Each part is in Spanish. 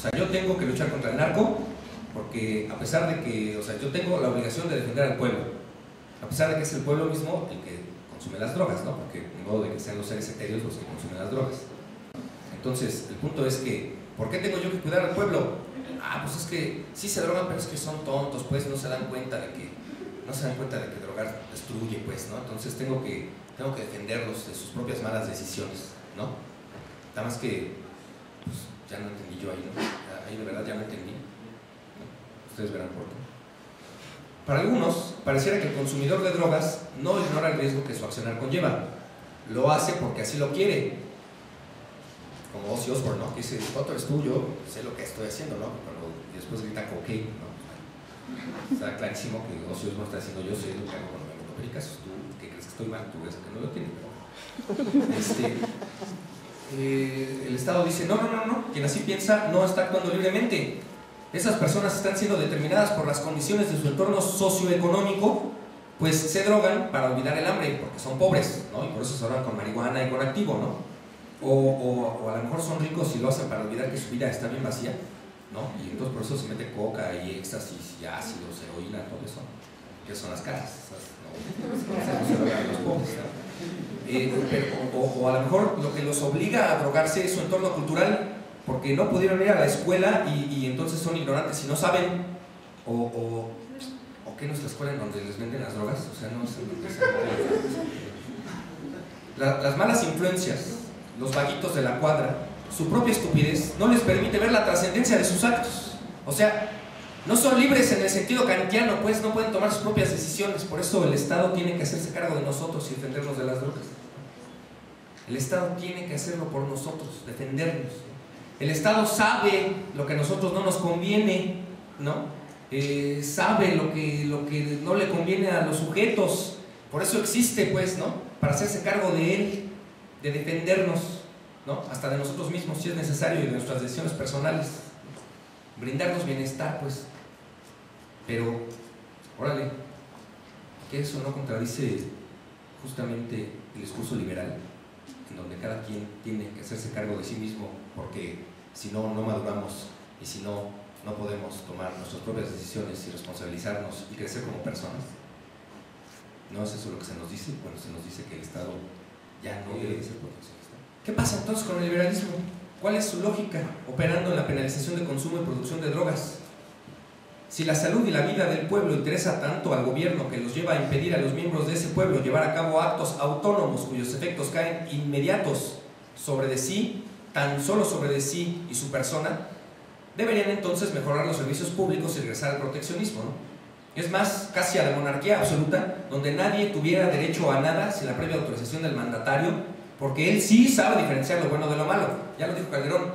sea, yo tengo que luchar contra el narco porque a pesar de que, o sea, yo tengo la obligación de defender al pueblo, a pesar de que es el pueblo mismo el que consume las drogas, ¿no? Porque en modo de que sean los seres etéreos los que consumen las drogas. Entonces, el punto es que, ¿por qué tengo yo que cuidar al pueblo? Ah, pues es que sí se drogan, pero es que son tontos, pues no se dan cuenta de que drogar destruye, pues, ¿no? Entonces tengo que defenderlos de sus propias malas decisiones, ¿no? Nada más que, pues, ya no entendí yo ahí, ¿no? Ahí de verdad ya no entendí, ¿no? Ustedes verán por qué. Para algunos, pareciera que el consumidor de drogas no ignora el riesgo que su accionar conlleva. Lo hace porque así lo quiere. Como Ozzy Osbourne, ¿no? Que dice, otro es tuyo, sé lo que estoy haciendo, ¿no? Y después grita cocaine, ¿no? Está clarísimo que Ozzy Osbourne está diciendo, yo sé lo que hago cuando me meto pericazos, tú que crees que estoy mal, tú ves que no lo tienes, pero... el Estado dice, no, quien así piensa no está actuando libremente. Esas personas están siendo determinadas por las condiciones de su entorno socioeconómico, pues se drogan para olvidar el hambre, porque son pobres, ¿no? Y por eso se drogan con marihuana y con activo, ¿no? O a lo mejor son ricos y lo hacen para olvidar que su vida está bien vacía, ¿no? Y entonces por eso se mete coca y éxtasis y ácidos, heroína, todo eso, que son las caras, ¿no? Se drogan los pobres, ¿no? O a lo mejor lo que los obliga a drogarse es su entorno cultural, porque no pudieron ir a la escuela y entonces son ignorantes y no saben, o que no es la escuela en donde les venden las drogas, o sea, no sé las malas influencias, los vaguitos de la cuadra, su propia estupidez no les permite ver la trascendencia de sus actos. O sea, no son libres en el sentido kantiano, pues no pueden tomar sus propias decisiones. Por eso el Estado tiene que hacerse cargo de nosotros y defendernos de las drogas. El Estado tiene que hacerlo por nosotros, defendernos. El Estado sabe lo que a nosotros no nos conviene, ¿no? Sabe lo que no le conviene a los sujetos. Por eso existe, pues, ¿no? Para hacerse cargo de él, de defendernos, ¿no? Hasta de nosotros mismos si es necesario y de nuestras decisiones personales, brindarnos bienestar, pues. Pero, órale, que eso no contradice justamente el discurso liberal, en donde cada quien tiene que hacerse cargo de sí mismo, porque si no, no maduramos, y si no, no podemos tomar nuestras propias decisiones y responsabilizarnos y crecer como personas. ¿No es eso lo que se nos dice? Bueno, se nos dice que el Estado ya no debe ser proteccionista. ¿Qué pasa entonces con el liberalismo? ¿Cuál es su lógica operando en la penalización de consumo y producción de drogas? Si la salud y la vida del pueblo interesa tanto al gobierno que los lleva a impedir a los miembros de ese pueblo llevar a cabo actos autónomos cuyos efectos caen inmediatos sobre de sí, tan solo sobre de sí y su persona, deberían entonces mejorar los servicios públicos y regresar al proteccionismo, ¿no? Es más, casi a la monarquía absoluta, donde nadie tuviera derecho a nada sin la previa autorización del mandatario, porque él sí sabe diferenciar lo bueno de lo malo. Ya lo dijo Calderón,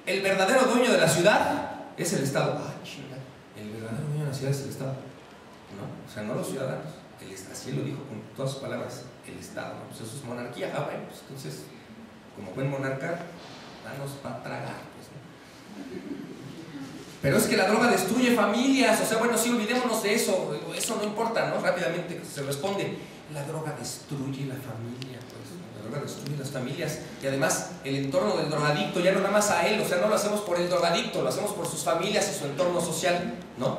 el verdadero dueño de la ciudad es el Estado. Ah, chinga, el verdadero dueño de la ciudad es el Estado, ¿no? O sea, no los ciudadanos. Así lo dijo con todas sus palabras, el Estado, ¿no? Pues eso es monarquía. Ah, bueno, pues entonces, como buen monarca, danos para tragar, pues, ¿no? Pero es que la droga destruye familias, o sea, bueno, sí, olvidémonos de eso no importa, ¿no? Rápidamente se responde, la droga destruye la familia, pues, la droga destruye las familias, y además el entorno del drogadicto, ya no nada más a él, o sea, no lo hacemos por el drogadicto, lo hacemos por sus familias y su entorno social, ¿no?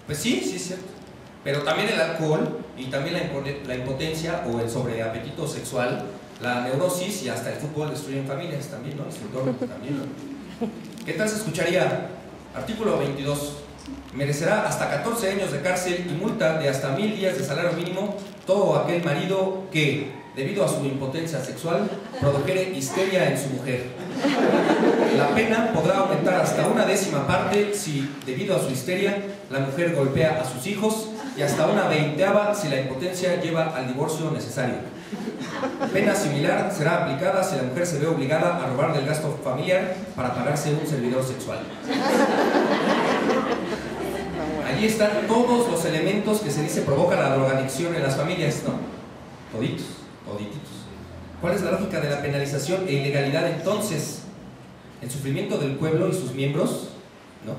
Pues sí, sí es cierto, pero también el alcohol, y también la impotencia, o el sobreapetito sexual, la neurosis y hasta el fútbol destruyen familias también, ¿no? Su entorno también, ¿no? ¿Qué tal se escucharía? Artículo 22. Merecerá hasta 14 años de cárcel y multa de hasta 1000 días de salario mínimo todo aquel marido que, debido a su impotencia sexual, produjere histeria en su mujer. La pena podrá aumentar hasta 1/10 parte si, debido a su histeria, la mujer golpea a sus hijos y hasta 1/20 si la impotencia lleva al divorcio necesario. Pena similar será aplicada si la mujer se ve obligada a robar del gasto familiar para pagarse un servidor sexual. Allí están todos los elementos que se dice provocan la drogadicción en las familias, ¿no? Toditos, todititos. ¿Cuál es la lógica de la penalización e ilegalidad entonces? El sufrimiento del pueblo y sus miembros, ¿no?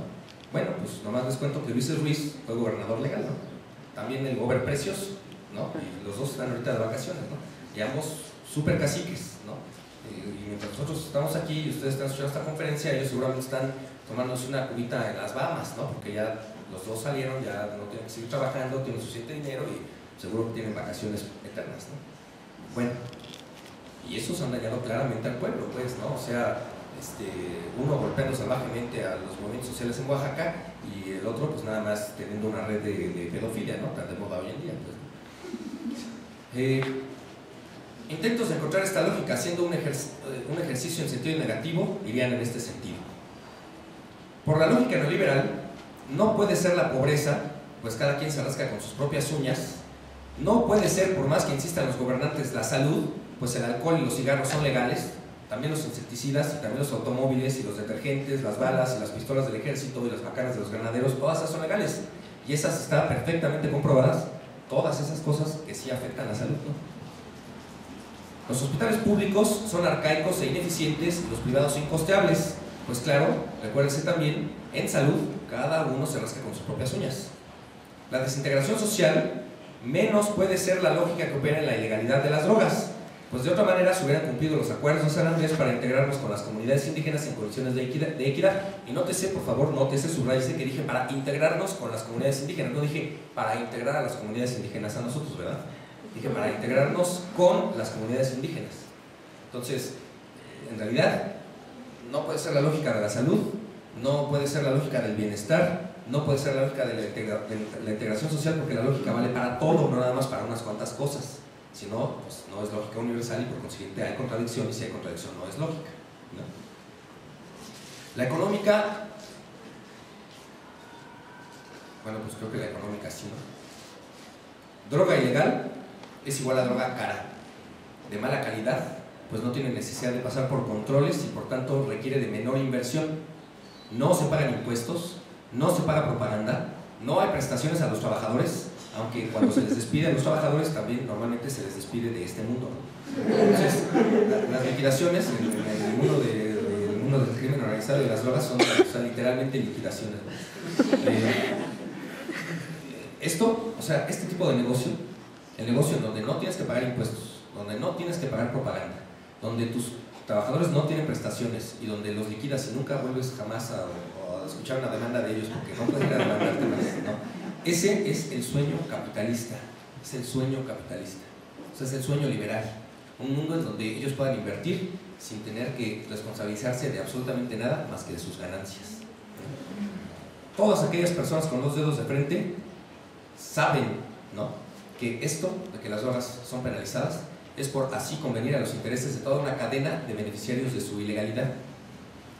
Bueno, pues nomás les cuento que Luis Ruiz fue gobernador legal, ¿no? También el Gober Precios, ¿no? Y los dos están ahorita de vacaciones, ¿no? Y ambos super caciques, ¿no? y mientras nosotros estamos aquí y ustedes están escuchando esta conferencia, ellos seguramente están tomándose una cubita en las Bahamas, ¿no? Porque ya los dos salieron, ya no tienen que seguir trabajando, tienen suficiente dinero y seguro que tienen vacaciones eternas, ¿no? Bueno, y esos han dañado claramente al pueblo, pues, ¿no? O sea, uno golpeando salvajemente a los movimientos sociales en Oaxaca y el otro, pues nada más teniendo una red de pedofilia, ¿no? Tan de moda hoy en día, pues. Intentos de encontrar esta lógica haciendo un ejercicio en sentido negativo irían en este sentido. Por la lógica neoliberal, no puede ser la pobreza, pues cada quien se rasca con sus propias uñas. No puede ser, por más que insistan los gobernantes, la salud, pues el alcohol y los cigarros son legales, también los insecticidas y también los automóviles y los detergentes, las balas y las pistolas del ejército y las macanas de los granaderos, todas esas son legales. Y esas están perfectamente comprobadas, todas esas cosas que sí afectan a la salud, ¿no? Los hospitales públicos son arcaicos e ineficientes y los privados incosteables. Pues claro, recuérdense también, en salud cada uno se rasca con sus propias uñas. La desintegración social menos puede ser la lógica que opera en la ilegalidad de las drogas, pues de otra manera se hubieran cumplido los acuerdos de San Andrés para integrarnos con las comunidades indígenas en condiciones de equidad. Y nótese, por favor, nótese, subrayese que dije para integrarnos con las comunidades indígenas, no dije para integrar a las comunidades indígenas a nosotros, ¿verdad? Dije para integrarnos con las comunidades indígenas. Entonces, en realidad, no puede ser la lógica de la salud, no puede ser la lógica del bienestar, no puede ser la lógica de la integración social, porque la lógica vale para todo, no nada más para unas cuantas cosas. Si no, pues no es lógica universal y por consiguiente hay contradicción, y si hay contradicción no es lógica, ¿no? La económica, bueno, pues creo que la económica sí, ¿no? Droga ilegal es igual a droga cara, de mala calidad, pues no tiene necesidad de pasar por controles y por tanto requiere de menor inversión. No se pagan impuestos, no se paga propaganda, no hay prestaciones a los trabajadores, aunque cuando se les despide a los trabajadores también normalmente se les despide de este mundo, ¿no? Entonces, las liquidaciones en el mundo del crimen organizado y de las drogas son, o sea, literalmente liquidaciones, ¿no? Esto, o sea, este tipo de negocio, el negocio en donde no tienes que pagar impuestos, donde no tienes que pagar propaganda, donde tus trabajadores no tienen prestaciones y donde los liquidas y nunca vuelves jamás a escuchar una demanda de ellos porque no pueden ir a demandarte más, ¿no? Ese es el sueño capitalista, es el sueño capitalista, o sea, es el sueño liberal, un mundo en donde ellos puedan invertir sin tener que responsabilizarse de absolutamente nada más que de sus ganancias. Todas aquellas personas con los dedos de frente saben, ¿no?, que esto de que las drogas son penalizadas es por así convenir a los intereses de toda una cadena de beneficiarios de su ilegalidad.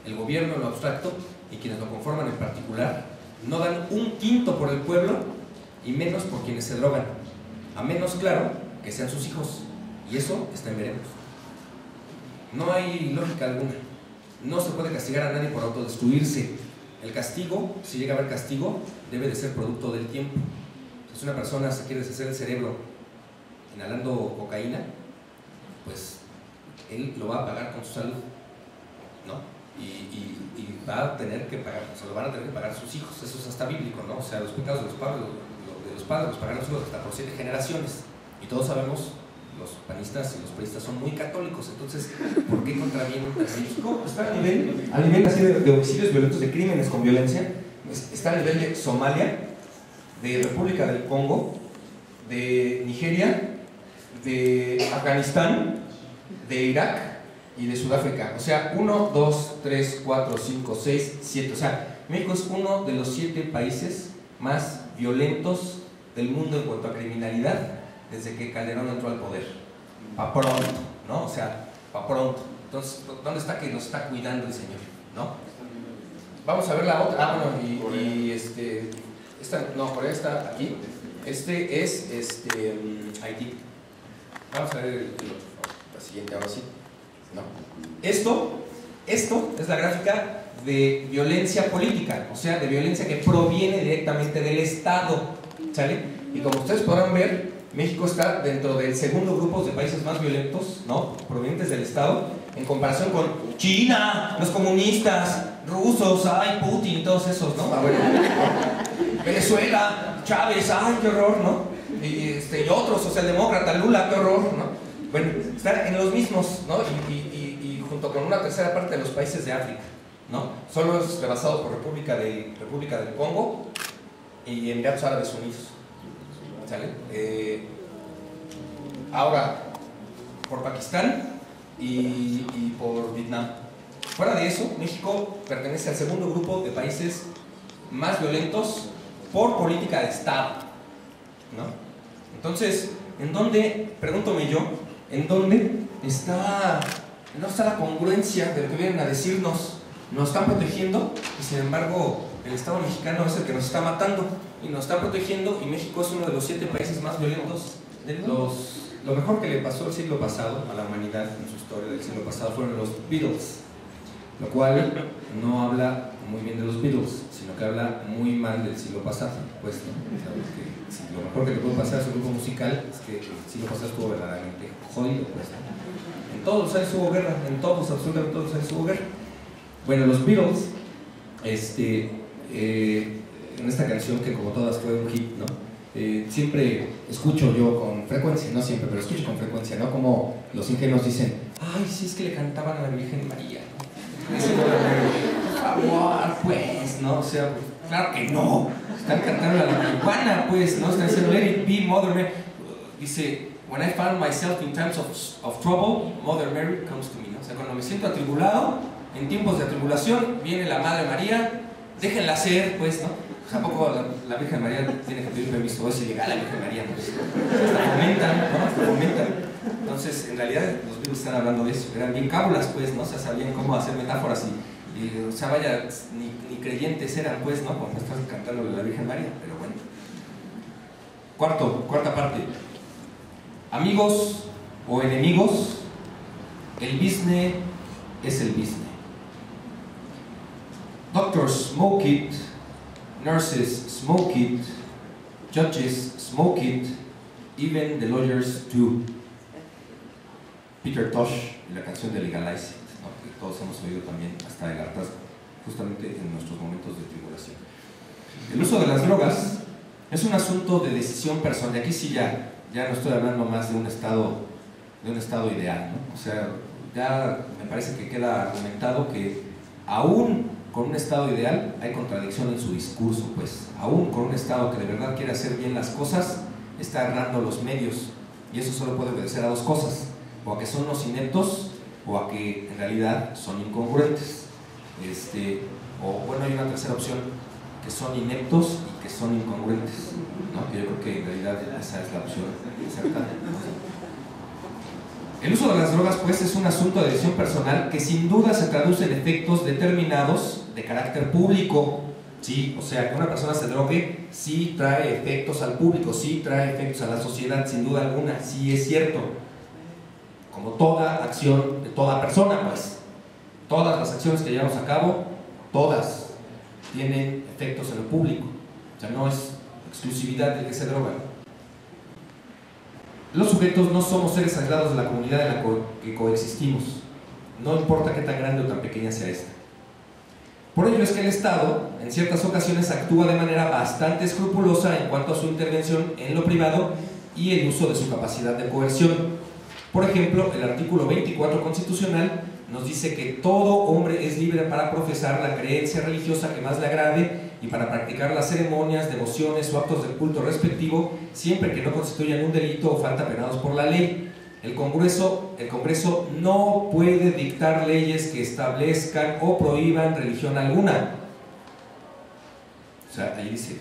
El gobierno en lo abstracto y quienes lo conforman en particular no dan un quinto por el pueblo y menos por quienes se drogan, a menos, claro, que sean sus hijos, y eso está en veremos. No hay lógica alguna, no se puede castigar a nadie por autodestruirse. El castigo, si llega a haber castigo, debe de ser producto del tiempo. Si una persona se quiere deshacer el cerebro inhalando cocaína, pues él lo va a pagar con su salud, ¿no? Y va a tener que pagar, o sea, lo van a tener que pagar sus hijos. Eso es hasta bíblico, ¿no? O sea, los pecados de los padres los pagan los hijos hasta por 7 generaciones. Y todos sabemos, los panistas y los priistas son muy católicos, entonces, ¿por qué contravienen a México? Está a nivel así de homicidios violentos, de crímenes con violencia, está a nivel de Somalia, de República del Congo, de Nigeria, de Afganistán, de Irak y de Sudáfrica. O sea, 1, 2, 3, 4, 5, 6, 7. O sea, México es uno de los 7 países más violentos del mundo en cuanto a criminalidad desde que Calderón entró al poder. Pa' pronto, ¿no? O sea, pa' pronto. Entonces, ¿dónde está que nos está cuidando el señor? ¿No? Vamos a ver la otra. Ah, bueno, y esta, no, por ahí está aquí. Este es Haití. Vamos a ver la siguiente, ahora sí. No. Esto es la gráfica de violencia política, o sea, de violencia que proviene directamente del Estado, ¿sale? Y como ustedes podrán ver, México está dentro del segundo grupo de países más violentos, ¿no?, provenientes del Estado, en comparación con China, los comunistas, rusos, ay, Putin, todos esos, ¿no? Ah, bueno. Venezuela, Chávez, ay, qué horror, ¿no? Y otros, socialdemócrata, Lula, qué horror, ¿no? Bueno, están en los mismos, ¿no? Y junto con una tercera parte de los países de África, ¿no? Solo es rebasado por República del Congo y Emiratos Árabes Unidos, ¿sale? Ahora, por Pakistán y por Vietnam. Fuera de eso, México pertenece al segundo grupo de países más violentos por política de Estado, ¿no? Entonces, ¿en dónde, pregúntome yo, en dónde está, no está la congruencia de lo que vienen a decirnos? Nos están protegiendo y sin embargo el Estado mexicano es el que nos está matando y nos está protegiendo, y México es uno de los 7 países más violentos del mundo. Lo mejor que le pasó el siglo pasado a la humanidad en su historia del siglo pasado fueron los Beatles, lo cual no habla muy bien de los Beatles, sino que habla muy mal del siglo pasado, pues, ¿no? Sabes que si lo mejor que le puede pasar a su grupo musical es que el siglo pasado estuvo verdaderamente jodido, pues, ¿no? En todos los años hubo guerra, en todos, absolutamente todos los años hubo guerra. Bueno, los Beatles, en esta canción que como todas fue un hit, ¿no? Siempre escucho yo con frecuencia, no siempre, pero escucho con frecuencia, ¿no? Como los ingenuos dicen, ay, sí, es que le cantaban a la Virgen María, ¿no? Por favor, pues, ¿no? O sea, claro que no, están cantando a la marihuana, pues, ¿no? Están diciendo, let it be, Mother Mary. Dice, when I found myself in times of trouble, Mother Mary comes to me, ¿no? O sea, cuando me siento atribulado, en tiempos de atribulación, viene la Madre María, déjenla ser, pues, ¿no? Tampoco la Virgen María tiene que pedir permiso, es ilegal la Virgen María, pues. Hasta fomentan, ¿no? Hasta fomentan. Entonces, en realidad, los Beatles están hablando de eso. Eran bien cábulas, pues, ¿no? O sea, sabían cómo hacer metáforas y o sea, vaya, ni creyentes eran, pues, ¿no? Cuando están cantando de la Virgen María, pero bueno. Cuarta parte. Amigos o enemigos, el business es el business. Doctors smoke it, nurses smoke it, judges smoke it, even the lawyers do. Peter Tosh y la canción de Legalize It, ¿no? Que todos hemos oído también hasta el hartazgo, justamente en nuestros momentos de tribulación. El uso de las drogas es un asunto de decisión personal. Y aquí sí ya no estoy hablando más de un estado ideal, ¿no? O sea, ya me parece que queda argumentado que aún con un estado ideal hay contradicción en su discurso, pues aún con un estado que de verdad quiere hacer bien las cosas, está errando los medios, y eso solo puede obedecer a dos cosas: o a que son los ineptos, o a que en realidad son incongruentes. O bueno, hay una tercera opción, que son ineptos y que son incongruentes, ¿no? Yo creo que en realidad esa es la opción acertada. El uso de las drogas, pues, es un asunto de decisión personal que sin duda se traduce en efectos determinados de carácter público. Sí, o sea, que una persona se drogue sí trae efectos al público, sí trae efectos a la sociedad, sin duda alguna, sí es cierto. Como toda acción de toda persona, pues, todas las acciones que llevamos a cabo, todas tienen efectos en el público. O sea, no es exclusividad del que se droga. Los sujetos no somos seres aislados de la comunidad en la que coexistimos, no importa qué tan grande o tan pequeña sea esta. Por ello es que el Estado, en ciertas ocasiones, actúa de manera bastante escrupulosa en cuanto a su intervención en lo privado y el uso de su capacidad de coerción. Por ejemplo, el artículo 24 constitucional nos dice que todo hombre es libre para profesar la creencia religiosa que más le agrade y para practicar las ceremonias, devociones o actos de culto respectivo, siempre que no constituyan un delito o falta penados por la ley. El Congreso no puede dictar leyes que establezcan o prohíban religión alguna. O sea, ahí dice,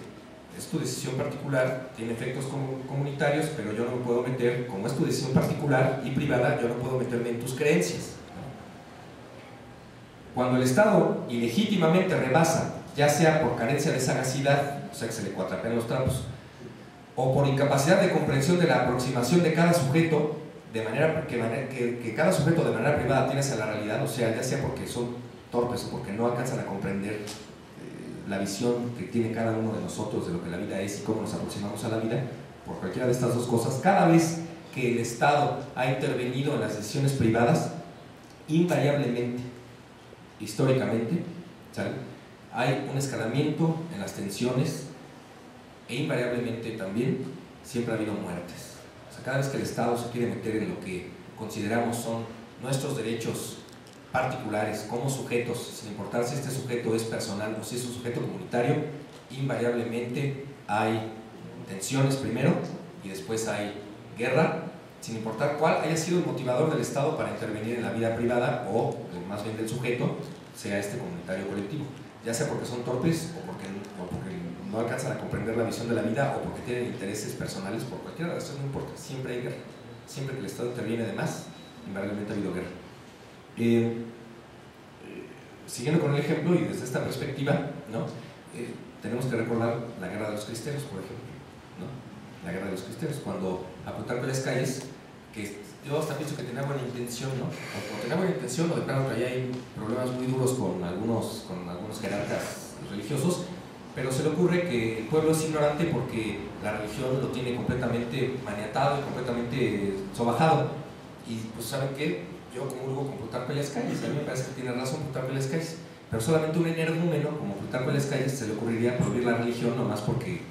es tu decisión particular, tiene efectos comunitarios, pero yo no me puedo meter, como es tu decisión particular y privada, yo no puedo meterme en tus creencias. Cuando el Estado ilegítimamente rebasa, ya sea por carencia de sagacidad, o sea que se le cuatrapean los trapos, o por incapacidad de comprensión de la aproximación de cada sujeto, de manera que cada sujeto de manera privada tiene hacia la realidad, o sea, ya sea porque son torpes o porque no alcanzan a comprender la visión que tiene cada uno de nosotros de lo que la vida es y cómo nos aproximamos a la vida, por cualquiera de estas dos cosas, cada vez que el Estado ha intervenido en las decisiones privadas, invariablemente, históricamente, ¿sale?, hay un escalamiento en las tensiones e invariablemente también siempre ha habido muertes. O sea, cada vez que el Estado se quiere meter en lo que consideramos son nuestros derechos particulares como sujetos, sin importar si este sujeto es personal o si es un sujeto comunitario, invariablemente hay tensiones primero y después hay guerra, sin importar cuál haya sido el motivador del Estado para intervenir en la vida privada o más bien del sujeto, sea este comunitario o colectivo, ya sea porque son torpes o porque no alcanzan a comprender la visión de la vida o porque tienen intereses personales, por cualquier razón, no importa, siempre hay guerra. Siempre que el Estado interviene de más, invariablemente ha habido guerra. Siguiendo con el ejemplo y desde esta perspectiva, ¿no? Tenemos que recordar la guerra de los cristeros, por ejemplo, ¿no? La guerra de los cristeros, cuando a Plutarco Elías Calles, que yo hasta pienso que tenía buena intención, ¿no? O tenía buena intención, o de plano que ahí hay problemas muy duros con algunos jerarcas religiosos, pero se le ocurre que el pueblo es ignorante porque la religión lo tiene completamente maniatado y completamente sobajado. Y pues, ¿saben qué? Yo comulgo con Plutarco Elías Calles, a mí me parece que tiene razón Plutarco Elías Calles, pero solamente un energúmeno como Plutarco Elías Calles se le ocurriría prohibir la religión nomás porque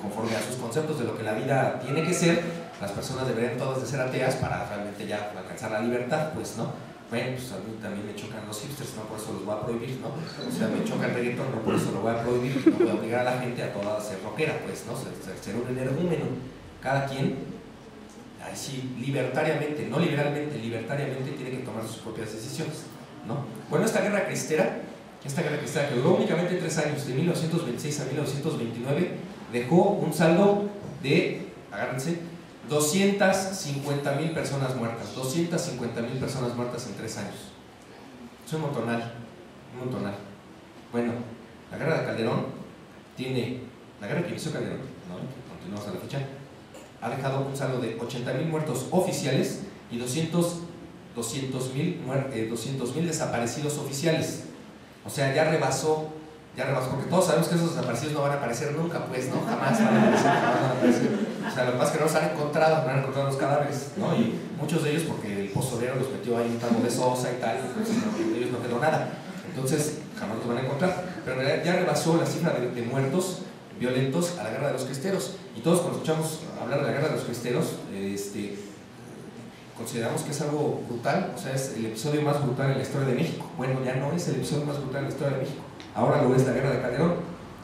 conforme a sus conceptos de lo que la vida tiene que ser, las personas deberían todas de ser ateas para realmente ya alcanzar la libertad, pues, ¿no? Bueno, pues a mí también me chocan los hipsters, no por eso los voy a prohibir, ¿no? O sea, me choca el reggaetón, no por eso lo voy a prohibir, no voy a obligar a la gente a toda ser rockera, pues, ¿no? Ser un energúmeno. Cada quien, ahí sí, libertariamente, no liberalmente, libertariamente tiene que tomar sus propias decisiones, ¿no? Bueno, esta guerra cristera que duró únicamente 3 años, de 1926 a 1929, dejó un saldo de, agárrense, 250,000 personas muertas, 250,000 personas muertas en 3 años. Es un montonal, un montonal. Bueno, la guerra de Calderón la guerra que inició Calderón, ¿no? Que continúa hasta la fecha, ha dejado un saldo de 80,000 muertos oficiales y 200,000 desaparecidos oficiales. O sea, ya rebasó, porque todos sabemos que esos desaparecidos no van a aparecer nunca, pues, ¿no? Jamás van a aparecer. O sea, lo que pasa es que no los han encontrado los cadáveres, ¿no? Y muchos de ellos porque el pozolero los metió ahí un tambo de sosa y tal, y pues, de ellos no quedó nada. Entonces, jamás los van a encontrar. Pero en realidad ya rebasó la cifra de muertos violentos a la guerra de los cristeros. Y todos cuando escuchamos hablar de la guerra de los cristeros, consideramos que es algo brutal, o sea, es el episodio más brutal en la historia de México. Bueno, ya no es el episodio más brutal en la historia de México, ahora lo es la guerra de Calderón.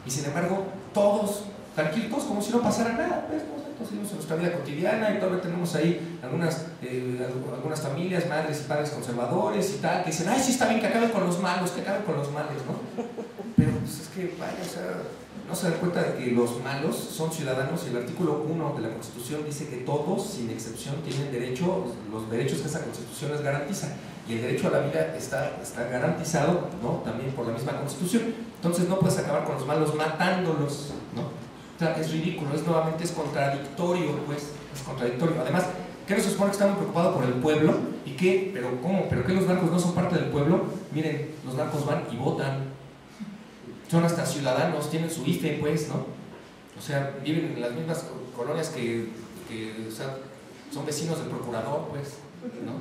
Y sin embargo, todos tranquilos, como si no pasara nada, pues, seguimos en nuestra vida cotidiana y todavía tenemos ahí algunas familias, madres y padres conservadores y tal, que dicen, ay, sí está bien que acaben con los malos, ¿no? Pero pues es que, vaya, o sea, no se dan cuenta de que los malos son ciudadanos y el artículo 1 de la Constitución dice que todos, sin excepción, tienen derecho, los derechos que esa Constitución les garantiza, y el derecho a la vida está garantizado, ¿no? También por la misma Constitución. Entonces no puedes acabar con los malos matándolos, ¿no? O sea, es ridículo, es contradictorio, pues, es contradictorio. Además, ¿qué nos supone que estamos preocupados por el pueblo? ¿Y qué? ¿Pero cómo? ¿Pero qué los narcos no son parte del pueblo? Miren, los narcos van y votan. Son hasta ciudadanos, tienen su IFE, pues, ¿no? O sea, viven en las mismas colonias que o sea, son vecinos del procurador, pues, ¿no?